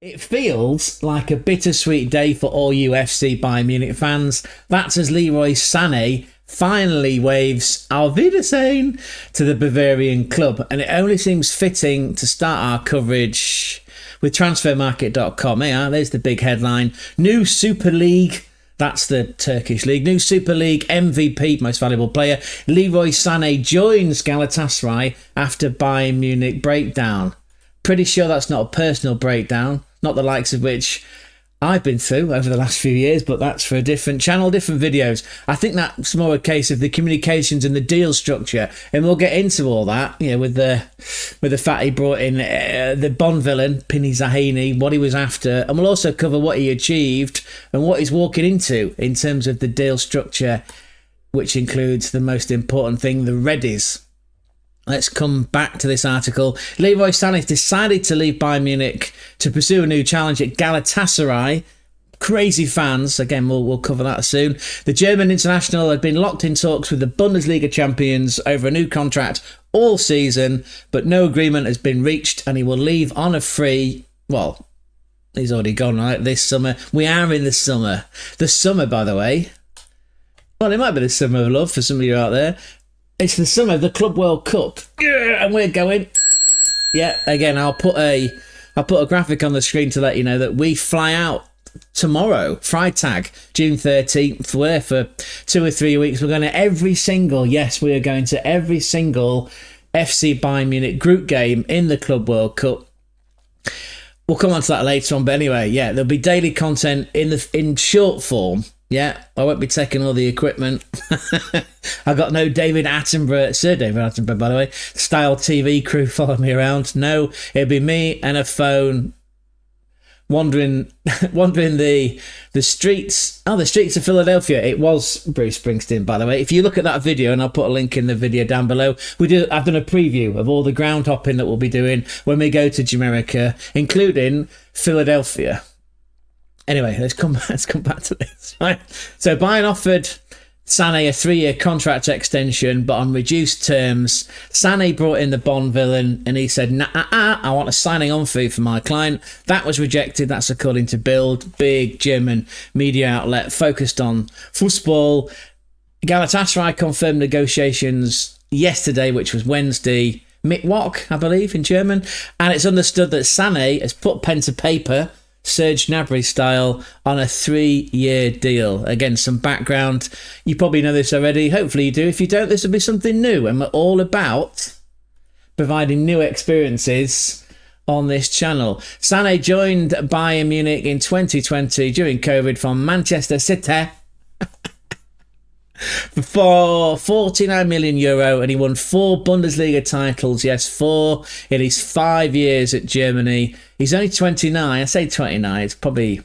It feels like a bittersweet day for all you FC Bayern Munich fans. That's as Leroy SANE finally waves Auf Wiedersehen to the Bavarian club, and it only seems fitting to start our coverage with transfermarket.com. Yeah, there's the big headline. New Super League. That's the Turkish league. New Super League MVP, most valuable player. Leroy SANE joins Galatasaray after Bayern Munich breakdown. Pretty sure that's not a personal breakdown, not the likes of which I've been through over the last few years, but that's for a different channel, different videos. I think that's more a case of the communications and the deal structure, and we'll get into all that, you know, with the fact he brought in the Bond villain, Pini Zahini, what he was after, and we'll also cover what he achieved and what he's walking into in terms of the deal structure, which includes the most important thing, the Reddies. Let's come back to this article. Leroy SANE has decided to leave Bayern Munich to pursue a new challenge at Galatasaray. Crazy fans. Again, we'll cover that soon. The German international had been locked in talks with the Bundesliga champions over a new contract all season, but no agreement has been reached, and he will leave on a free. Well, he's already gone, right? This summer. We are in the summer. The summer, by the way. Well, it might be the summer of love for some of you out there. It's the summer of the Club World Cup, and we're going. Yeah, again, I'll put a graphic on the screen to let you know that we fly out tomorrow, Freitag, June 13th. We're for 2 or 3 weeks. We're going to every single FC Bayern Munich group game in the Club World Cup. We'll come on to that later on, but anyway, yeah, there'll be daily content in short form. Yeah, I won't be taking all the equipment. I got no Sir David Attenborough, by the way, style TV crew following me around. No, it'll be me and a phone wandering the streets. Oh, the streets of Philadelphia. It was Bruce Springsteen, by the way. If you look at that video, and I'll put a link in the video down below, I've done a preview of all the ground hopping that we'll be doing when we go to Jamaica, including Philadelphia. Anyway, let's come back to this. Right. So Bayern offered SANE a 3-year contract extension, but on reduced terms. SANE brought in the Bond villain, and he said, I want a signing on fee for my client. That was rejected. That's according to Bild, big German media outlet focused on football. Galatasaray confirmed negotiations yesterday, which was Wednesday. Mittwoch, I believe, in German. And it's understood that SANE has put pen to paper, Serge Gnabry style, on a 3-year deal. Again, some background. You probably know this already. Hopefully you do. If you don't, this will be something new. And we're all about providing new experiences on this channel. SANE joined Bayern Munich in 2020 during COVID from Manchester City for €49 million, and he won 4 Bundesliga titles. Yes, 4 in his 5 years at Germany. He's only 29. I say 29. It's probably,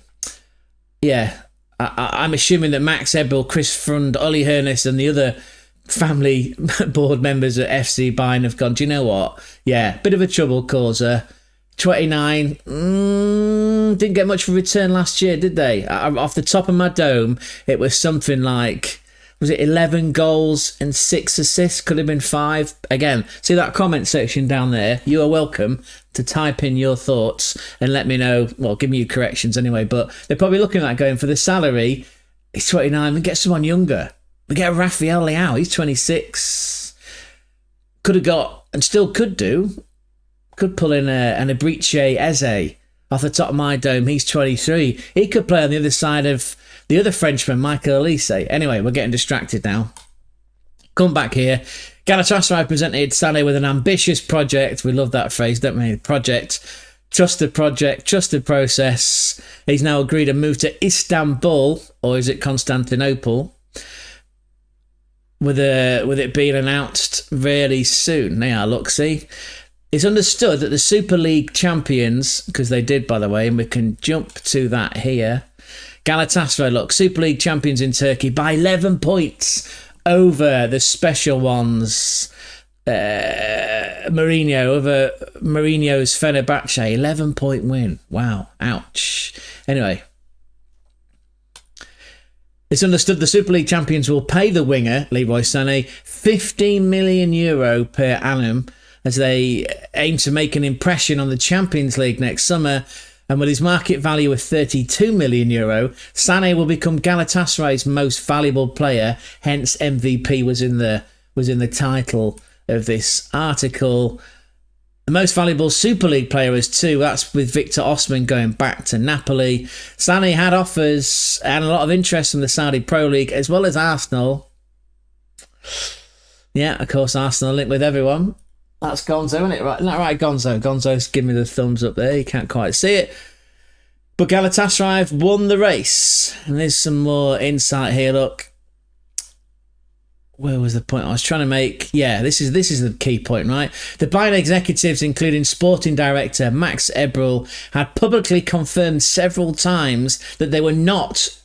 yeah. I'm assuming that Max Ebel, Chris Frund, Ollie Hoeneß, and the other family board members at FC Bayern have gone, do you know what? Yeah, bit of a trouble causer. 29. Didn't get much of a return last year, did they? Off the top of my dome, it was something like, was it 11 goals and 6 assists? Could have been 5. Again, see that comment section down there? You are welcome to type in your thoughts and let me know. Well, give me your corrections anyway. But they're probably looking at going for the salary. He's 29. We get someone younger. We get Rafael Leao. He's 26. Could have got, and still could do, could pull in an Ebriche Eze. Off the top of my dome, he's 23. He could play on the other side of the other Frenchman, Michael Elise. Anyway, we're getting distracted now. Come back here. Galatasaray presented SANE with an ambitious project. We love that phrase, don't we? Project. Trusted project, trusted process. He's now agreed to move to Istanbul, or is it Constantinople? With it being announced really soon. Yeah, look, see. It's understood that the Super League champions, because they did, by the way, and we can jump to that here. Galatasaray, look, Super League champions in Turkey by 11 points over the special ones. Mourinho over Mourinho's Fenerbahce, 11-point win. Wow, ouch. Anyway, it's understood the Super League champions will pay the winger, Leroy SANE, €15 million per annum as they aim to make an impression on the Champions League next summer. And with his market value of €32 million, Sane will become Galatasaray's most valuable player. Hence, MVP was in the title of this article. The most valuable Super League player is 2. That's with Victor Osimhen going back to Napoli. Sane had offers and a lot of interest from the Saudi Pro League as well as Arsenal. Yeah, of course, Arsenal linked with everyone. That's Gonzo, isn't it? Right, isn't that right, Gonzo? Gonzo's giving me the thumbs up there. You can't quite see it. But Galatasaray have won the race. And there's some more insight here, look. Where was the point I was trying to make? Yeah, this is the key point, right? The Bayern executives, including sporting director Max Eberl, had publicly confirmed several times that they were not,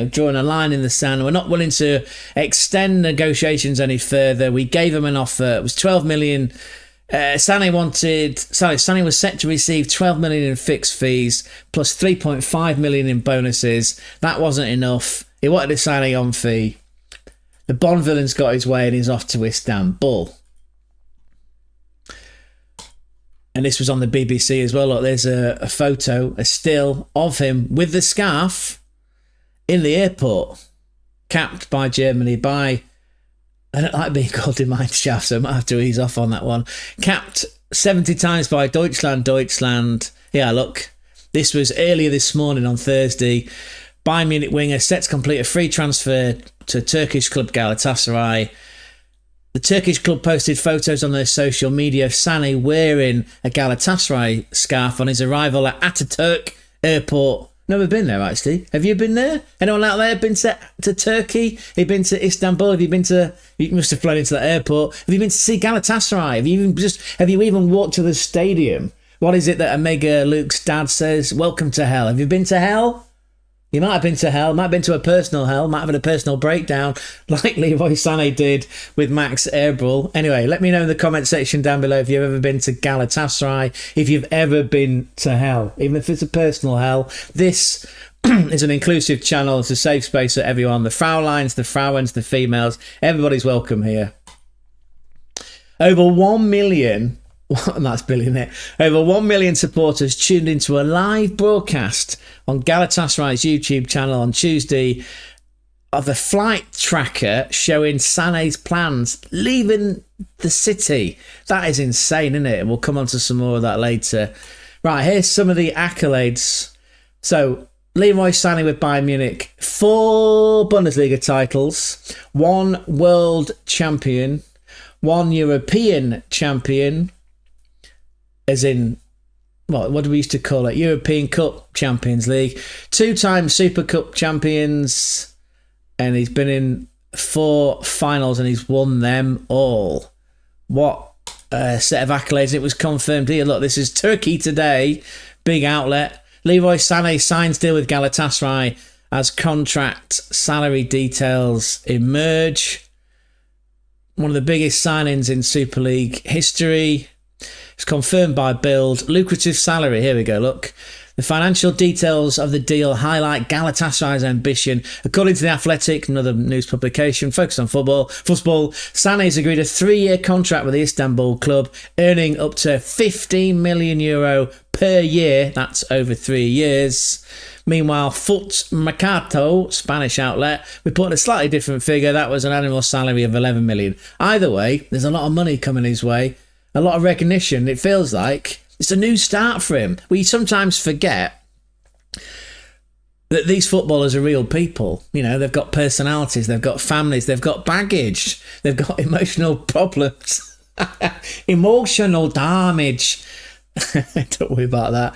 drawing a line in the sand. We're not willing to extend negotiations any further. We gave them an offer. It was 12 million. Sane was set to receive 12 million in fixed fees plus 3.5 million in bonuses. That wasn't enough. He wanted a signing on fee. The Bond villain's got his way and he's off to Istanbul. And this was on the BBC as well. Look, there's a photo, a still of him with the scarf in the airport, capped by Germany by, I don't like being called in mine shaft, so I might have to ease off on that one. Capped 70 times by Deutschland. Yeah, look, this was earlier this morning on Thursday. Bayern Munich winger set to complete a free transfer to Turkish club Galatasaray. The Turkish club posted photos on their social media of Sane wearing a Galatasaray scarf on his arrival at Ataturk Airport. Never been there, actually. Have you been there? Anyone out there been to Turkey? Have you been to Istanbul? You must have flown into that airport. Have you been to see Galatasaray? Have you even walked to the stadium? What is it that Omega Luke's dad says? Welcome to hell. Have you been to hell? You might have been to hell, might have been to a personal hell, might have had a personal breakdown like Leroy Sané did with Max Eberl. Anyway, let me know in the comment section down below if you've ever been to Galatasaray, if you've ever been to hell, even if it's a personal hell. This is an inclusive channel, it's a safe space for everyone. The Fraulines, the Frauens, the females, everybody's welcome here. Over 1 million... And that's billionaire. Over 1 million supporters tuned into a live broadcast on Galatasaray's YouTube channel on Tuesday of the flight tracker showing Sané's plans leaving the city. That is insane, isn't it? We'll come on to some more of that later. Right, here's some of the accolades. So, Leroy Sané with Bayern Munich, 4 Bundesliga titles, 1 world champion, 1 European champion, as in, what do we used to call it? European Cup Champions League. 2-time Super Cup champions. And he's been in 4 finals and he's won them all. What a set of accolades. It was confirmed here. Look, this is Turkey Today. Big outlet. Leroy Sané signs deal with Galatasaray as contract salary details emerge. One of the biggest signings in Super League history. It's confirmed by Bild. Lucrative salary. Here we go, look. The financial details of the deal highlight Galatasaray's ambition. According to The Athletic, another news publication focused on football, Sané's agreed a 3-year contract with the Istanbul club, earning up to €15 million per year. That's over 3 years. Meanwhile, Foot Mercato, Spanish outlet, reported a slightly different figure. That was an annual salary of 11 million. Either way, there's a lot of money coming his way. A lot of recognition. It feels like it's a new start for him. We sometimes forget that these footballers are real people. They've got personalities, they've got families, they've got baggage, they've got emotional problems, emotional damage. Don't worry about that.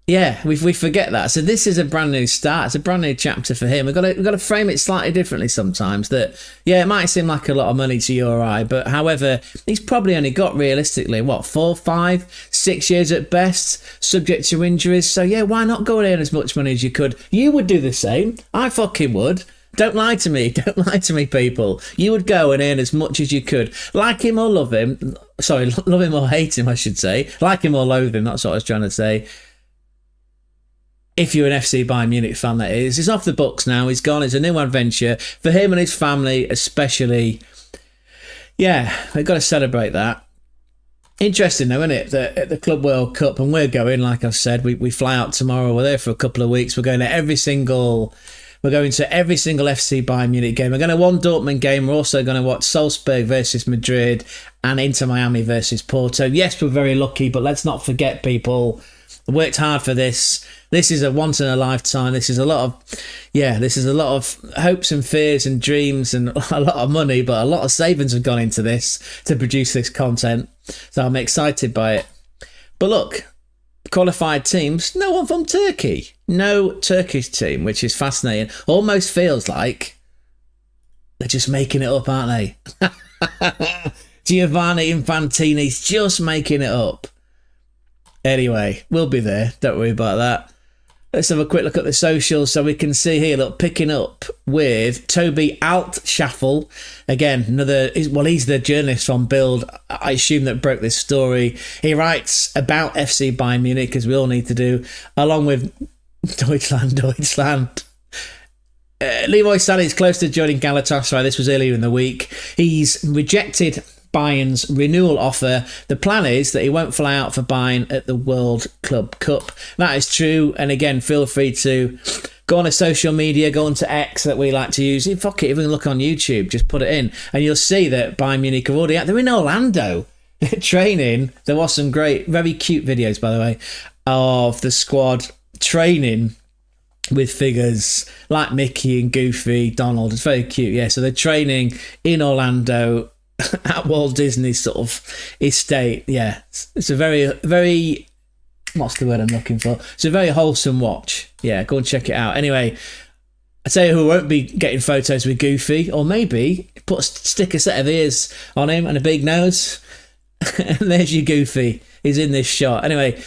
Yeah, we forget that. So this is a brand new start. It's a brand new chapter for him. We've got to frame it slightly differently sometimes. That, yeah, it might seem like a lot of money to you or I, but however, he's probably only got realistically, 4, 5, 6 years at best, subject to injuries. So yeah, why not go and earn as much money as you could? You would do the same. I fucking would. Don't lie to me. Don't lie to me, people. You would go and earn as much as you could. Like him or love him. Sorry, love him or hate him, I should say. Like him or loathe him. That's what I was trying to say. If you're an FC Bayern Munich fan, that is. He's off the books now. He's gone. It's a new adventure for him and his family, especially. Yeah, they've got to celebrate that. Interesting though, isn't it? At the Club World Cup, and we're going, like I've said, we fly out tomorrow. We're there for a couple of weeks. We're going to every single FC Bayern Munich game. We're going to one Dortmund game. We're also going to watch Salzburg versus Madrid and Inter Miami versus Porto. Yes, we're very lucky, but let's not forget, people, I worked hard for this. This is a once in a lifetime. This is a lot of hopes and fears and dreams and a lot of money, but a lot of savings have gone into this to produce this content. So I'm excited by it. But look, qualified teams, no one from Turkey. No Turkish team, which is fascinating. Almost feels like they're just making it up, aren't they? Giovanni Infantini's just making it up. Anyway, we'll be there. Don't worry about that. Let's have a quick look at the socials so we can see here, look, picking up with Toby Altschaffel. Again, he's the journalist from Bild, I assume, that broke this story. He writes about FC Bayern Munich, as we all need to do, along with Deutschland. Leroy SANE is close to joining Galatasaray. This was earlier in the week. He's rejected Bayern's renewal offer. The plan is that he won't fly out for Bayern at the World Club Cup. That is true. And again, feel free to go on to social media, go on to X that we like to use. Fuck it, even look on YouTube, just put it in. And you'll see that Bayern Munich are already out. They're in Orlando training. There was some great, very cute videos, by the way, of the squad training with figures like Mickey and Goofy, Donald. It's very cute, yeah. So they're training in Orlando at Walt Disney's sort of estate. Yeah, it's a very, what's the word I'm looking for? It's a very wholesome watch. Yeah, go and check it out. Anyway, I tell you who won't be getting photos with Goofy, or maybe stick a set of ears on him and a big nose, and there's your Goofy. He's in this shot. Anyway,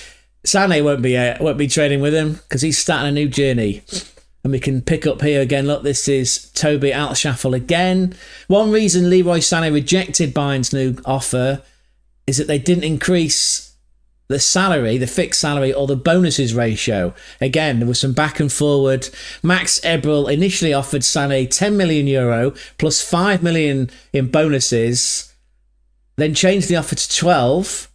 SANE won't be training with him because he's starting a new journey. And we can pick up here again. Look, this is Toby Altschaffel again. One reason Leroy SANE rejected Bayern's new offer is that they didn't increase the salary, the fixed salary, or the bonuses ratio. Again, there was some back and forward. Max Eberl initially offered SANE €10 million plus 5 million in bonuses, then changed the offer to 12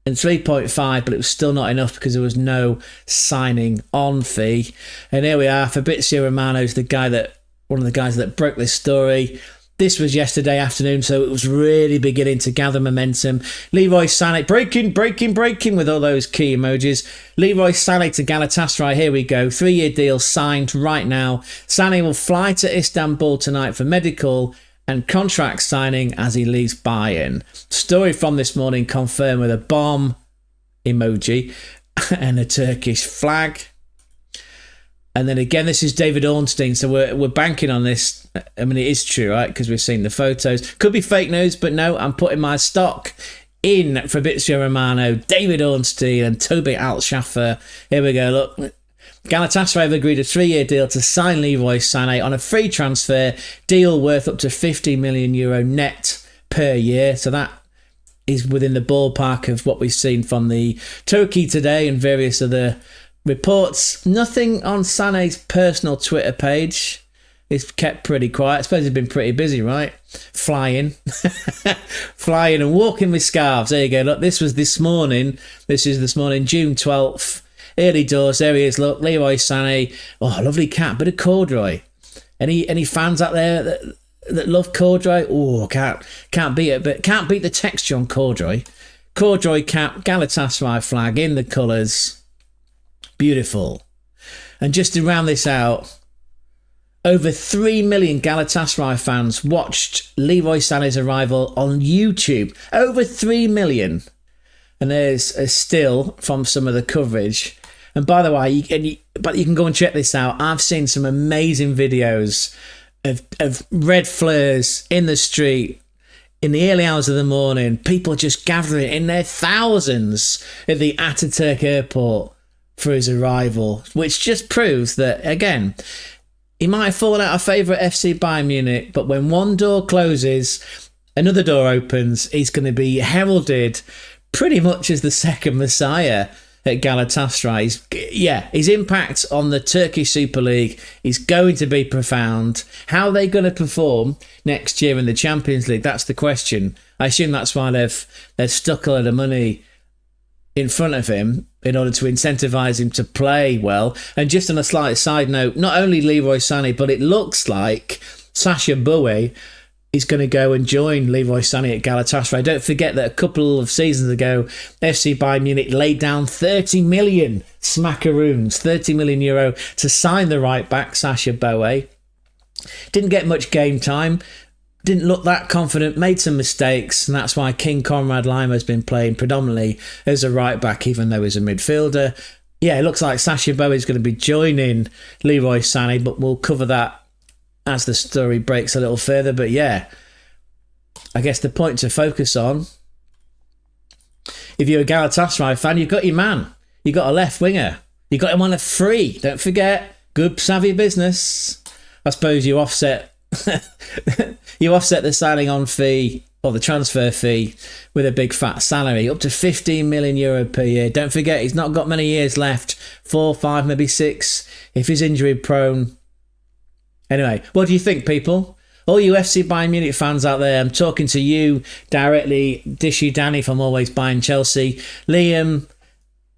and 3.5, but it was still not enough because there was no signing on fee. And here we are. Fabrizio Romano's one of the guys that broke this story. This was yesterday afternoon, so it was really beginning to gather momentum. Leroy SANE, breaking with all those key emojis. Leroy SANE to Galatasaray, here we go. 3-year deal signed right now. SANE will fly to Istanbul tonight for medical and contract signing as he leaves Bayern. Story from this morning confirmed with a bomb emoji and a Turkish flag. And then again, this is David Ornstein, so we're banking on this. I mean, it is true, right? Because we've seen the photos. Could be fake news, but no, I'm putting my stock in Fabrizio Romano, David Ornstein, and Toby Altschaffel. Here we go, look. Galatasaray have agreed a 3-year deal to sign Leroy SANE on a free transfer deal worth up to €50 million net per year. So that is within the ballpark of what we've seen from the Turkey Today and various other reports. Nothing on Sane's personal Twitter page. It's kept pretty quiet. I suppose he's been pretty busy, right? Flying and walking with scarves. There you go. Look, this was this morning. This is this morning, June 12th. Early doors, there he is, look, Leroy SANE. Oh, lovely cat, bit of corduroy. Any fans out there that love corduroy? Oh, can't beat it, but can't beat the texture on corduroy. Corduroy cap, Galatasaray flag in the colours. Beautiful. And just to round this out, over 3 million Galatasaray fans watched Leroy SANE's arrival on YouTube. Over 3 million. And there's a still from some of the coverage. And by the way, you can go and check this out. I've seen some amazing videos of red flares in the street in the early hours of the morning. People just gathering in their thousands at the Ataturk airport for his arrival, which just proves that, again, he might have fallen out of favour at FC Bayern Munich, but when one door closes, another door opens. He's going to be heralded pretty much as the second Messiah at Galatasaray. His impact on the Turkish Super League is going to be profound. How are they going to perform next year in the Champions League? That's the question. I assume that's why they've stuck a lot of money in front of him in order to incentivise him to play well. And just on a slight side note, not only Leroy SANE, but it looks like Sacha Boey is going to go and join Leroy SANE at Galatasaray. Don't forget that a couple of seasons ago, FC Bayern Munich laid down 30 million smackaroons, 30 million euro to sign the right back, Sacha Boey. Didn't get much game time, didn't look that confident, made some mistakes, and that's why King Conrad Lima has been playing predominantly as a right back, even though he's a midfielder. Yeah, it looks like Sacha Boey is going to be joining Leroy SANE, but we'll cover that as the story breaks a little further. But yeah, I guess the point to focus on, if you're a Galatasaray fan, you've got your man. You've got a left winger. You got him on a free. Don't forget, good savvy business. I suppose you offset the signing on fee or the transfer fee with a big fat salary, up to 15 million euro per year. Don't forget, he's not got many years left. 4, 5, maybe 6 if he's injury prone. Anyway, what do you think, people? All you FC Bayern Munich fans out there, I'm talking to you directly. Dishy Danny from Always Buying Chelsea, Liam,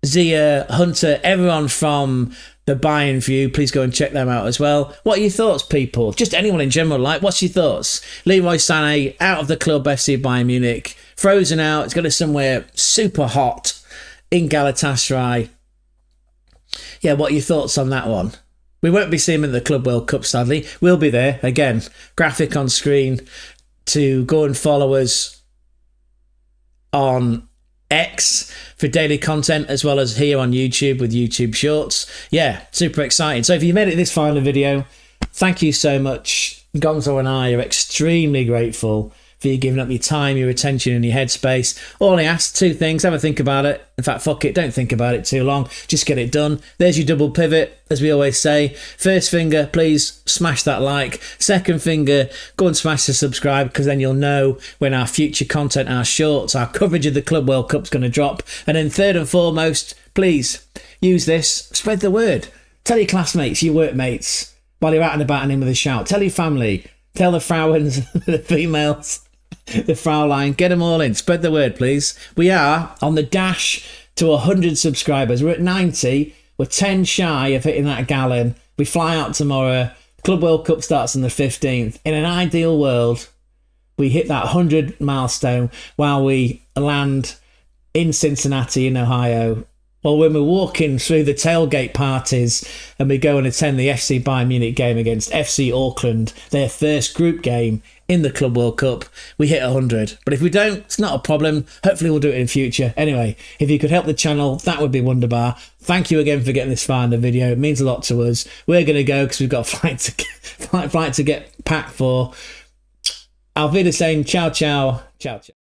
Zia, Hunter, everyone from the Bayern View. Please go and check them out as well. What are your thoughts, people? Just anyone in general, like, what's your thoughts? Leroy SANE out of the club, FC Bayern Munich, frozen out. It's going to somewhere super hot in Galatasaray. Yeah, what are your thoughts on that one? We won't be seeing him at the Club World Cup, sadly. We'll be there. Again, graphic on screen to go and follow us on X for daily content, as well as here on YouTube with YouTube Shorts. Yeah, super exciting. So if you made it this far in the video, thank you so much. Gonzo and I are extremely grateful for you giving up your time, your attention and your headspace. All I ask, 2 things. Have a think about it. In fact, fuck it. Don't think about it too long. Just get it done. There's your double pivot, as we always say. First finger, please smash that like. Second finger, go and smash the subscribe, because then you'll know when our future content, our shorts, our coverage of the Club World Cup is going to drop. And then third and foremost, please use this. Spread the word. Tell your classmates, your workmates, while you're out and about and in with a shout. Tell your family. Tell the Frauens, the females, the Fraulein, get them all in. Spread the word, please. We are on the dash to 100 subscribers. We're at 90. We're 10 shy of hitting that gallon. We fly out tomorrow. Club World Cup starts on the 15th. In an ideal world, we hit that 100 milestone while we land in Cincinnati in Ohio, or when we're walking through the tailgate parties and we go and attend the FC Bayern Munich game against FC Auckland, their first group game in the Club World Cup, we hit 100. But if we don't, it's not a problem. Hopefully we'll do it in future. Anyway, if you could help the channel, that would be wonderbar. Thank you again for getting this far in the video. It means a lot to us. We're going to go because we've got a flight to get packed for. Auf Wiedersehen. Ciao, ciao. Ciao, ciao.